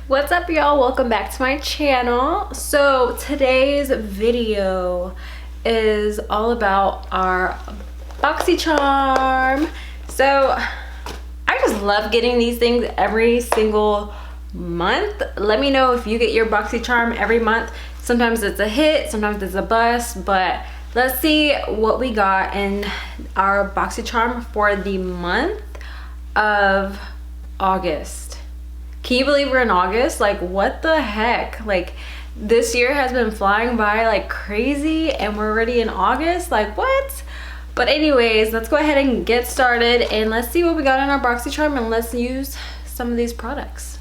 What's up, y'all? Welcome back to my channel. So today's video is all about our Boxycharm. So I just love getting these things every single month. Let me know if you get your Boxycharm every month. Sometimes it's a hit, sometimes it's a bust, but let's see what we got in our Boxycharm for the month of August. Can you believe we're in August? Like, what the heck? Like, this year has been flying by like crazy and we're already in August. Like, what? But anyways, let's go ahead and get started and let's see what we got in our Boxycharm and let's use some of these products.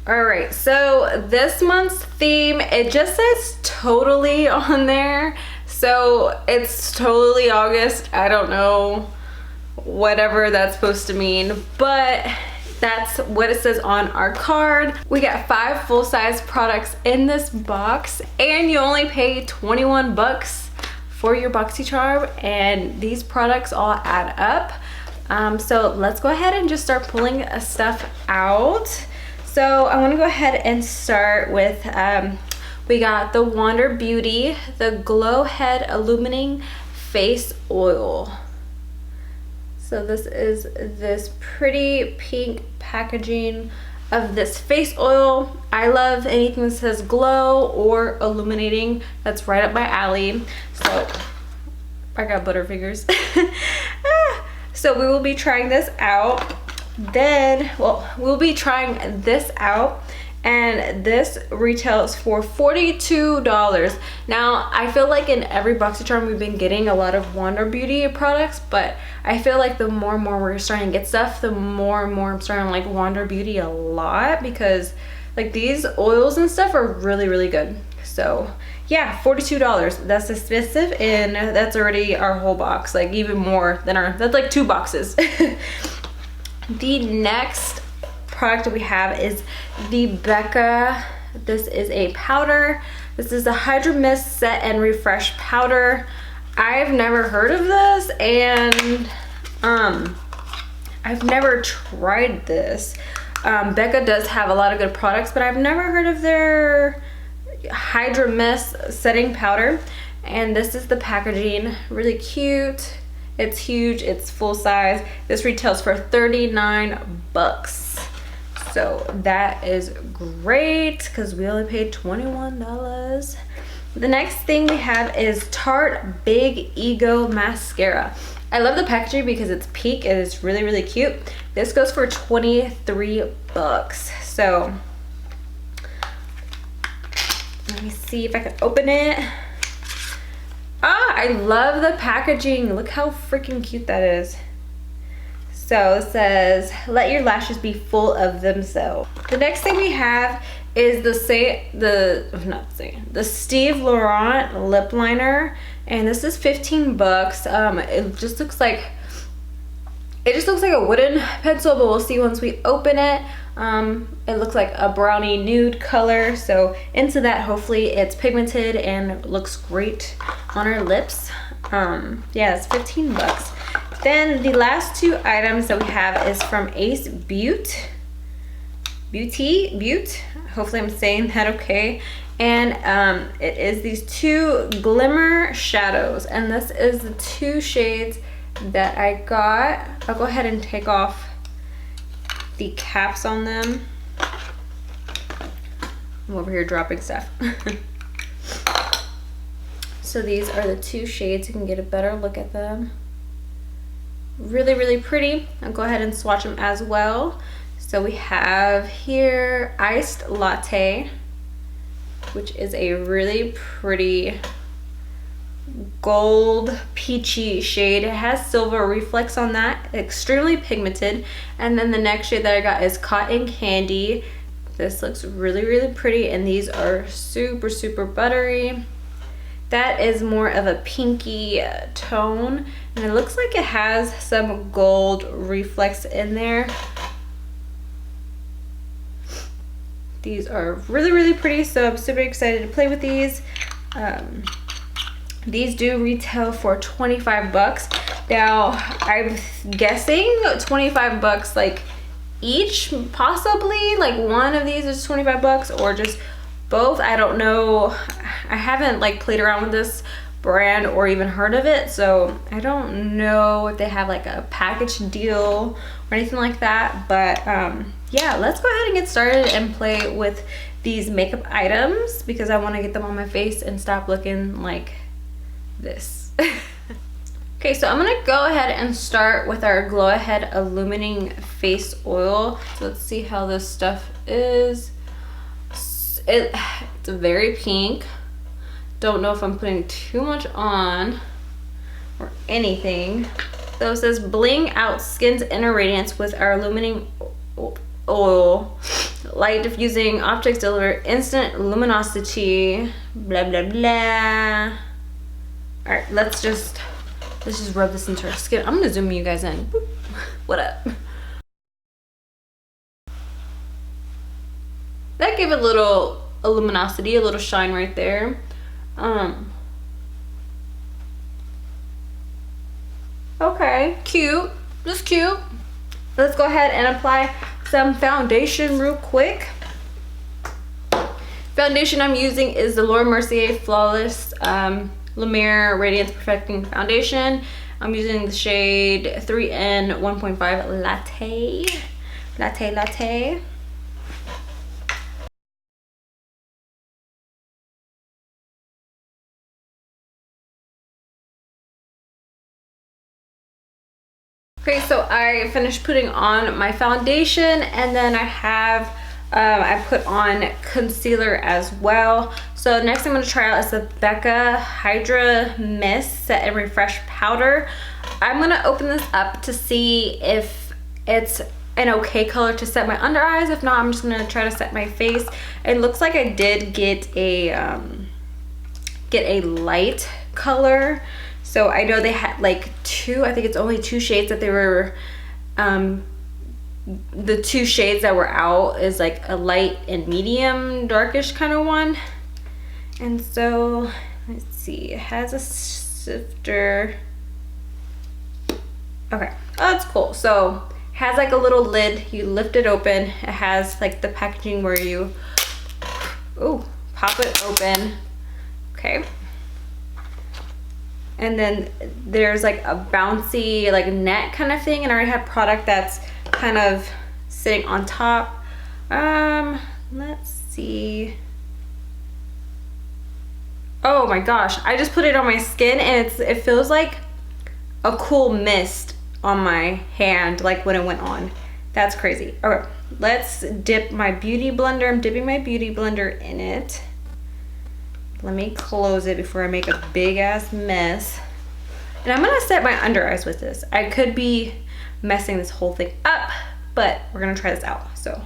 All right, so this month's theme, it just says totally on there. So it's totally August. I don't know whatever that's supposed to mean, but that's what it says on our card. We got 5 full-size products in this box and you only pay 21 bucks for your Boxycharm, and these products all add up. So let's go ahead and just start pulling stuff out. So I want to go ahead and start with we got the Wander Beauty, the Glow Head Illuminating Face Oil. So this is this pretty pink packaging of this face oil. I love anything that says glow or illuminating. That's right up my alley. So I got Butterfingers. So we will be trying this out. Then, well, we'll be trying this out, and this retails for $42. Now, I feel like in every Boxycharm we've been getting a lot of Wander Beauty products, but I feel like the more and more we're starting to get stuff, the more and more I'm starting to like Wander Beauty a lot, because like these oils and stuff are really, really good. So yeah, $42. That's expensive, and that's already our whole box, like even more than that's like 2 boxes. The next product that we have is the Becca. This is a powder. This is a Hydro Mist Set and Refresh powder. I've never heard of this, and I've never tried this. Becca does have a lot of good products, but I've never heard of their Hydro Mist setting powder. And this is the packaging, really cute. It's huge, it's full size. This retails for 39 bucks. So that is great because we only paid $21. The next thing we have is Tarte Big Ego Mascara. I love the packaging because it's pink and it's really, really cute. This goes for 23 bucks. So let me see if I can open it. I love the packaging. Look how freaking cute that is. So it says, let your lashes be full of themselves. The next thing we have is the Steve Laurent lip liner, and this is 15 bucks. It just looks like a wooden pencil, but we'll see once we open it. It looks like a brownie nude color, so into that, hopefully it's pigmented and looks great on our lips. Yeah, it's 15 bucks. Then the last 2 items that we have is from Ace Beauty. Hopefully I'm saying that okay. And it is these 2 glimmer shadows, and this is the 2 shades that I got. I'll go ahead and take off the caps on them. I'm over here dropping stuff. So these are the 2 shades. You can get a better look at them. Really, really pretty. I'll go ahead and swatch them as well. So we have here Iced Latte, which is a really pretty gold peachy shade. It has silver reflex on that, extremely pigmented. And then the next shade that I got is Cotton Candy. This looks really, really pretty, and these are super, super buttery. That is more of a pinky tone, and it looks like it has some gold reflex in there. These are really, really pretty, so I'm super excited to play with these. These do retail for 25 bucks. Now, I'm guessing 25 bucks like each, possibly. Like one of these is 25 bucks or just both. I don't know. I haven't like played around with this brand or even heard of it, so I don't know if they have like a package deal or anything like that. But yeah, let's go ahead and get started and play with these makeup items because I want to get them on my face and stop looking like this. Okay, so I'm gonna go ahead and start with our Glow Ahead Illuminating Face Oil. So let's see how this stuff is. It's very pink. Don't know if I'm putting too much on or anything. So it says bling out skin's inner radiance with our illuminating oil. Light diffusing optics deliver instant luminosity. Blah blah blah. All right, let's just rub this into our skin. I'm gonna zoom you guys in. What up? That gave it a little luminosity, a little shine right there. Okay, cute, just cute. Let's go ahead and apply some foundation real quick. Foundation I'm using is the Laura Mercier Flawless Lumiere Radiance Perfecting Foundation. I'm using the shade 3N 1.5 Latte. Okay, so I finished putting on my foundation, and then I put on concealer as well. So next I'm going to try out is the Becca Hydra Mist Set and Refresh Powder. I'm going to open this up to see if it's an okay color to set my under eyes. If not, I'm just going to try to set my face. It looks like I did get a light color. So I know they had like I think it's only 2 shades that they were, the 2 shades that were out is like a light and medium darkish kind of one. And so let's see, it has a sifter. Okay, oh, that's cool. So it has like a little lid, you lift it open. It has like the packaging where you, pop it open. Okay. And then there's like a bouncy like net kind of thing, and I already have product that's kind of sitting on top. Let's see. Oh my gosh, I just put it on my skin and it feels like a cool mist on my hand, like when it went on. That's crazy. Okay, let's dip my beauty blender. I'm dipping my beauty blender in it. Let me close it before I make a big ass mess. And I'm gonna set my under eyes with this. I could be messing this whole thing up, but we're gonna try this out. So,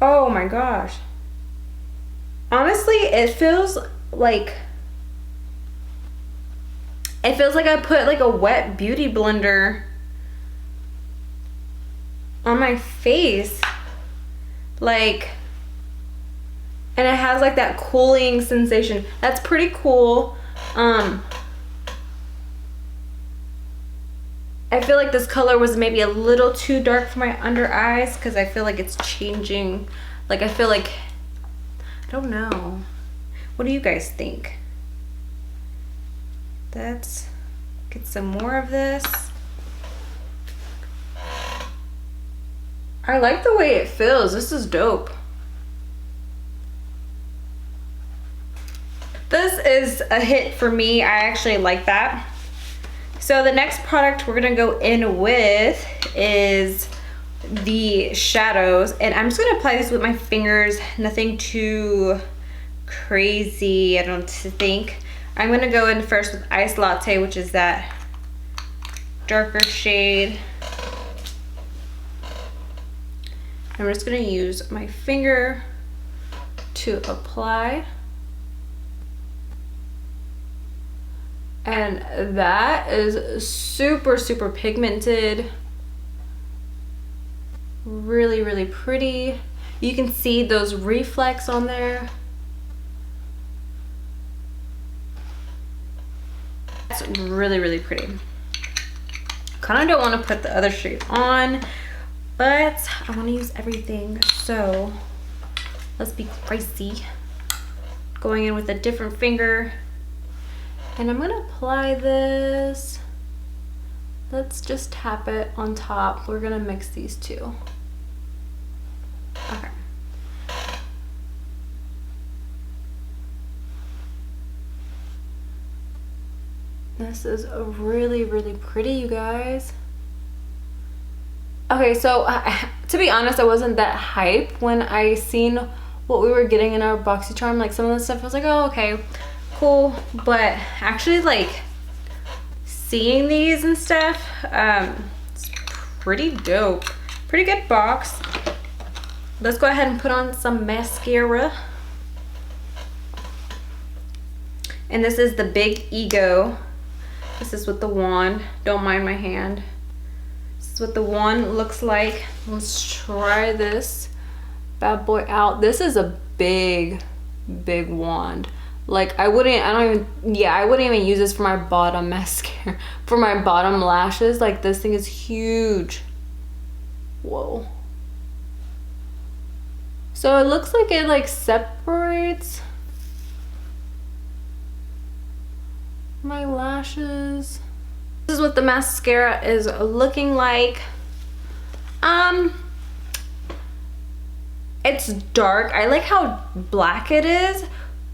oh my gosh. Honestly, it feels like I put like a wet beauty blender on my face. Like, and it has like that cooling sensation. That's pretty cool. I feel like this color was maybe a little too dark for my under eyes because I feel like it's changing. Like I feel like, I don't know. What do you guys think? Let's get some more of this. I like the way it feels. This is dope. This is a hit for me. I actually like that. So the next product we're gonna go in with is the shadows, and I'm just gonna apply this with my fingers. Nothing too crazy, I don't think. I'm gonna go in first with Ice Latte, which is that darker shade. I'm just gonna use my finger to apply. And that is super, super pigmented. Really, really pretty. You can see those reflex on there. That's really, really pretty. Kind of don't want to put the other shade on, but I want to use everything, so let's be crazy. Going in with a different finger, and I'm gonna apply this. Let's just tap it on top. We're gonna mix these two. Okay. This is really, really pretty, you guys. Okay, so to be honest, I wasn't that hype when I seen what we were getting in our Boxycharm. Like some of the stuff, I was like, oh, okay, cool. But actually, like seeing these and stuff, it's pretty dope. Pretty good box. Let's go ahead and put on some mascara. And this is the Big Ego. This is what the wand, don't mind my hand. This is what the wand looks like. Let's try this bad boy out. This is a big wand. Like I wouldn't even use this for my bottom mascara, for my bottom lashes. Like this thing is huge. Whoa. So it looks like it like separates my lashes. This is what the mascara is looking like. It's dark. I like how black it is,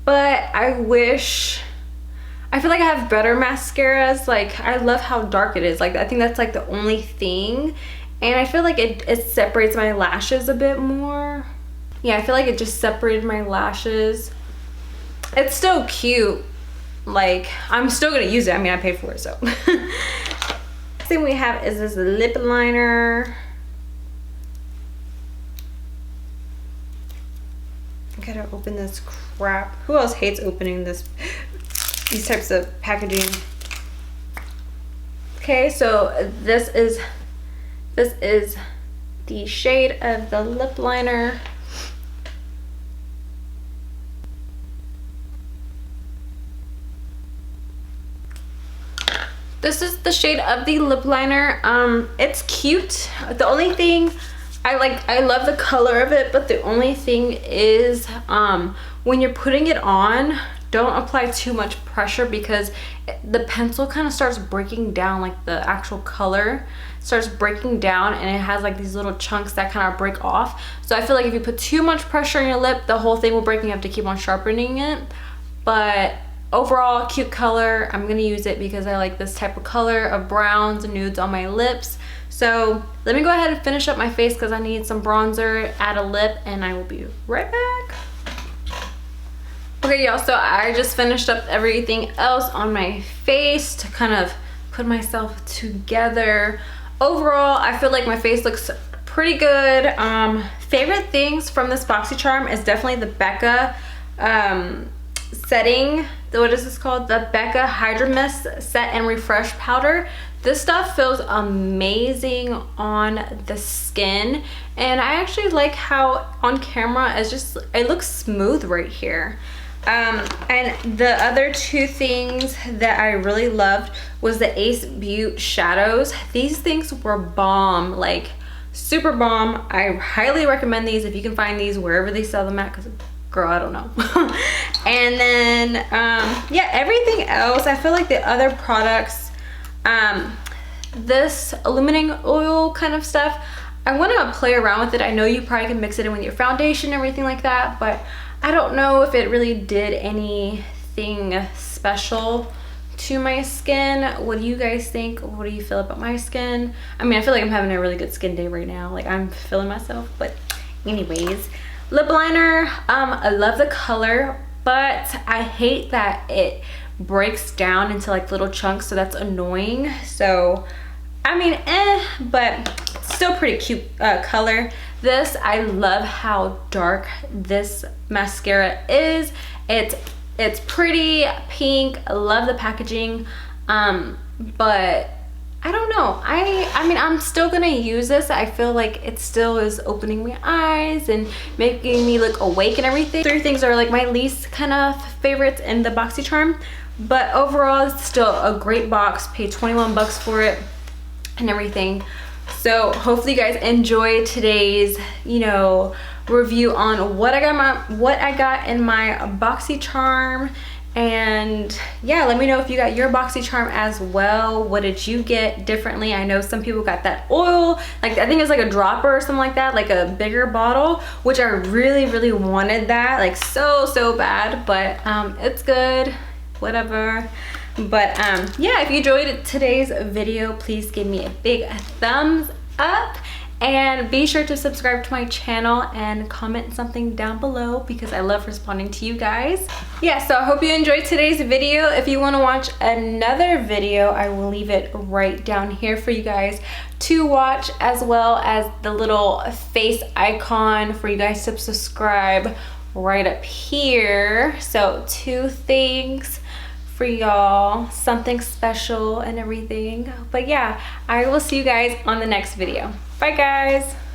but I feel like I have better mascaras. Like I love how dark it is. Like I think that's like the only thing, and I feel like it separates my lashes a bit more. Yeah, I feel like it just separated my lashes. It's still cute. Like I'm still gonna use it. I mean, I paid for it, so. Next thing we have is this lip liner. I gotta open this crap. Who else hates opening these types of packaging? Okay, so this is the shade of the lip liner. This is the shade of the lip liner. It's cute. The only thing I love the color of it, but the only thing is when you're putting it on, don't apply too much pressure because the pencil kind of starts breaking down. Like the actual color starts breaking down, and it has like these little chunks that kind of break off. So I feel like if you put too much pressure on your lip, the whole thing will break and you have to keep on sharpening it. But overall, cute color. I'm gonna use it because I like this type of color of browns and nudes on my lips. So let me go ahead and finish up my face because I need some bronzer, add a lip, and I will be right back. Okay, y'all, so I just finished up everything else on my face to kind of put myself together. Overall, I feel like my face looks pretty good. Favorite things from this Boxycharm is definitely the Becca setting. What is this called? The Becca Hydra Mist Set and Refresh Powder. This stuff feels amazing on the skin, and I actually like how on camera it looks smooth right here. And the other two things that I really loved was the Ace Beauty shadows. These things were bomb, like super bomb. I highly recommend these if you can find these wherever they sell them at, because girl, I don't know. And then yeah, everything else, I feel like the other products, this illuminating oil kind of stuff, I want to play around with it. I know you probably can mix it in with your foundation and everything like that, but I don't know if it really did anything special to my skin. What do you guys think? What do you feel about my skin? I mean, I feel like I'm having a really good skin day right now. Like I'm feeling myself, but anyways. Lip liner, I love the color, but I hate that it breaks down into like little chunks, so that's annoying. So I mean, but still pretty cute color. This, I love how dark this mascara is. It's pretty pink. I love the packaging, but I don't know. I mean, I'm still gonna use this. I feel like it still is opening my eyes and making me look awake and everything. Three things are like my least kind of favorites in the Boxycharm, but overall it's still a great box. Paid 21 bucks for it and everything. So hopefully you guys enjoyed today's, you know, review on what I got in my Boxycharm. And yeah, let me know if you got your Boxycharm as well. What did you get differently? I know some people got that oil, like I think it's like a dropper or something like that, like a bigger bottle, which I really wanted that, like so bad, but it's good, whatever. But yeah, if you enjoyed today's video, please give me a big thumbs up and be sure to subscribe to my channel and comment something down below because I love responding to you guys. Yeah, so I hope you enjoyed today's video. If you want to watch another video, I will leave it right down here for you guys to watch, as well as the little face icon for you guys to subscribe right up here. So 2 things for y'all, something special and everything. But yeah, I will see you guys on the next video. Bye guys.